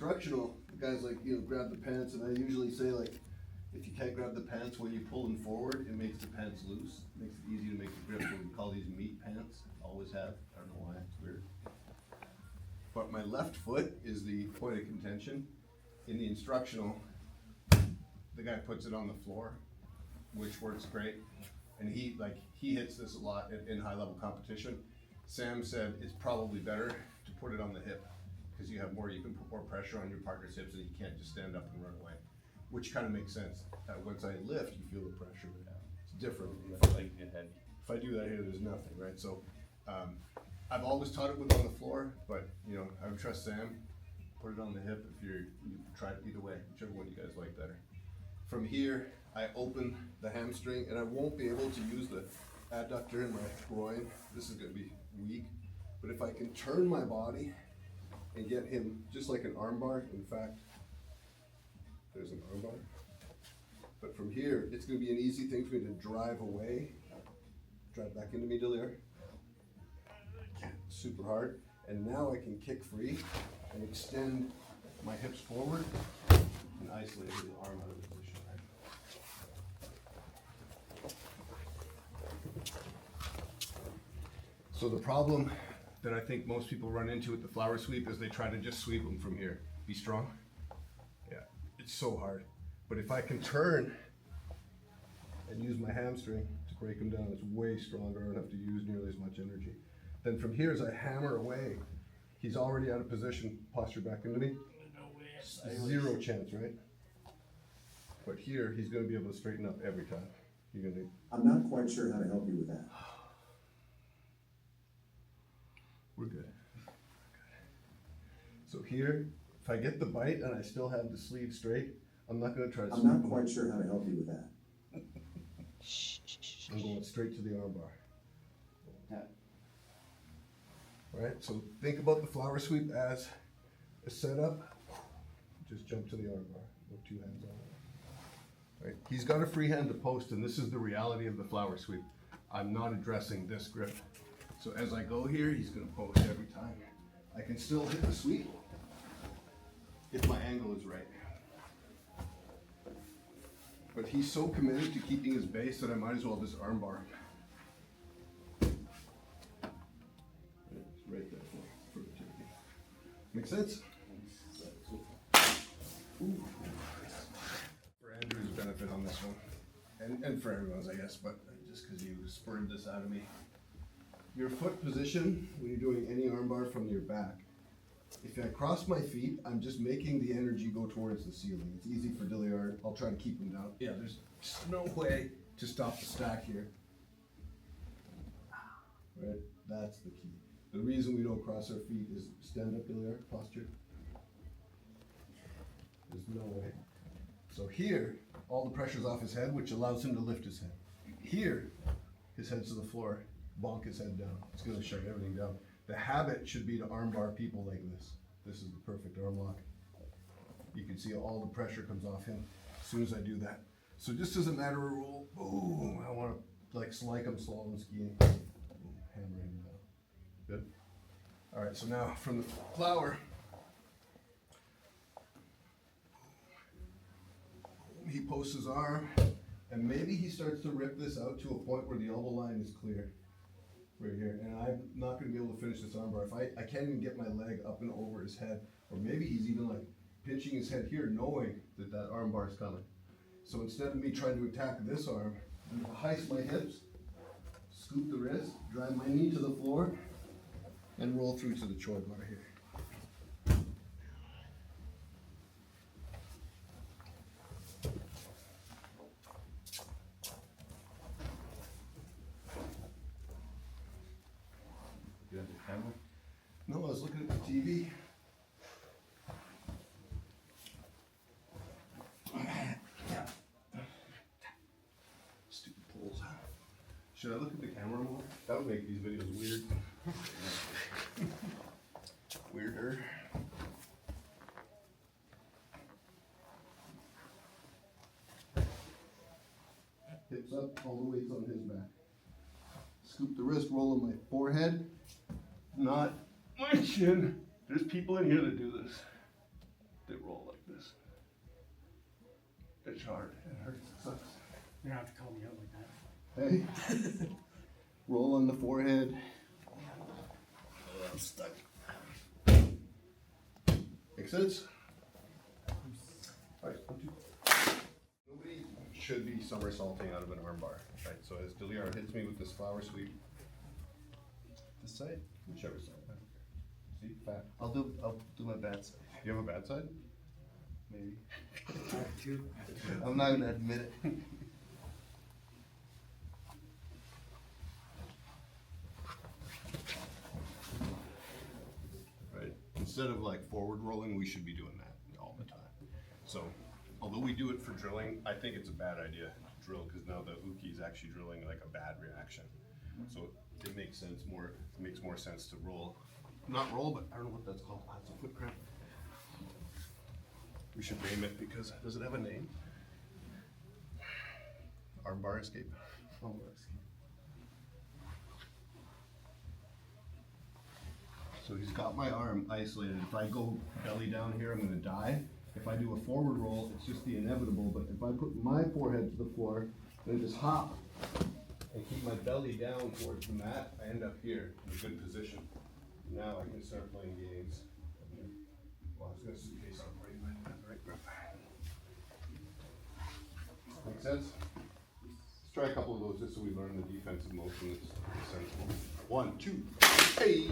instructional, guys like, grab the pants, and I usually say like, if you can't grab the pants when you pull them forward, it makes the pants loose. It makes it easy to make the grip. So we call these meat pants. Always have. I don't know why. It's weird. But my left foot is the point of contention. In the instructional, the guy puts it on the floor, which works great. And he hits this a lot in high level competition. Sam said it's probably better to put it on the hip because you can put more pressure on your partner's hips and you can't just stand up and run away. Which kind of makes sense. Once I lift, you feel the pressure. It's different. If I do that here, there's nothing, right? So I've always taught it with on the floor, but I would trust Sam. Put it on the hip if you try it either way, whichever one you guys like better. From here, I open the hamstring, and I won't be able to use the adductor in my groin. This is going to be weak, but if I can turn my body and get him just like an armbar. In fact, there's an armbar. But from here, it's going to be an easy thing for me to drive away, drive back into me, Delier. Super hard. And now I can kick free and extend my hips forward and isolate the arm out of position. So the problem that I think most people run into with the flower sweep is they try to just sweep them from here. Be strong. Yeah, it's so hard. But if I can turn and use my hamstring to break them down, it's way stronger. I don't have to use nearly as much energy. Then from here, as I hammer away, he's already out of position, posture back into me. Zero chance, right? But here, he's going to be able to straighten up every time. I'm not quite sure how to help you with that. We're good. So here, if I get the bite and I still have the sleeve straight, I'm not going to try to I'm not quite sure how to help you with that. I'm going straight to the armbar. Right, so think about the flower sweep as a setup. Just jump to the armbar with two hands on it. Right, he's got a free hand to post, and this is the reality of the flower sweep. I'm not addressing this grip. So as I go here, he's going to post every time. I can still hit the sweep if my angle is right. But he's so committed to keeping his base that I might as well just armbar him. Right there for the turkey. Make sense? Ooh. For Andrew's benefit on this one, and for everyone's, I guess, but just because you spurred this out of me. Your foot position, when you're doing any armbar from your back, if I cross my feet, I'm just making the energy go towards the ceiling. It's easy for Dillard. I'll try to keep him down. Yeah, there's no way to stop the stack here. Right? That's the key. The reason we don't cross our feet is stand up, Dillard, posture. There's no way. So here, all the pressure's off his head, which allows him to lift his head. Here, his head's to the floor, bonk his head down. It's gonna shut everything down. The habit should be to armbar people like this. This is the perfect arm lock. You can see all the pressure comes off him as soon as I do that. So just as a matter of rule, boom, I wanna like him slalom skiing. Boom, hammer him down. Good? All right, so now from the flower, he posts his arm, and maybe he starts to rip this out to a point where the elbow line is clear. Right here, and I'm not going to be able to finish this armbar. If I can't even get my leg up and over his head, or maybe he's even like pinching his head here, knowing that that armbar is coming. So instead of me trying to attack this arm, I'm going to heist my hips, scoop the wrist, drive my knee to the floor, and roll through to the Choi Bar here. No, I was looking at the TV. Stupid poles. Should I look at the camera more? That would make these videos weird. Weirder. Hips up, all the weight's on his back. Scoop the wrist, roll on my forehead. Not my chin. There's people in here that do this. It's hard, it hurts, it sucks. You're gonna have to call me out like that. Hey, roll on the forehead. Oh, I'm stuck. Make sense? Alright, 1, 2. Nobody should be somersaulting out of an armbar, right? So as Deliar hits me with this flower sweep, this side, whichever side. I don't care. See, fat. I'll do my bad side. You have a bad side? Maybe. I'm not gonna admit it. Right. Instead of like forward rolling, we should be doing that all the time. So, although we do it for drilling, I think it's a bad idea to drill because now the uki is actually drilling like a bad reaction. So it makes sense more. It makes more sense to roll, not roll, but I don't know what that's called. That's a foot cramp. We should name it because does it have a name? Armbar Escape. Armbar Escape. So he's got my arm isolated. If I go belly down here, I'm gonna die. If I do a forward roll, it's just the inevitable, but if I put my forehead to the floor, and I just hop and keep my belly down towards the mat, I end up here in a good position. Now I can start playing games. Well, I was gonna suitcase up right, but I don't have the right grip. Make sense? Let's try a couple of those just so we learn the defensive motion that's sensible. 1, 2, hey!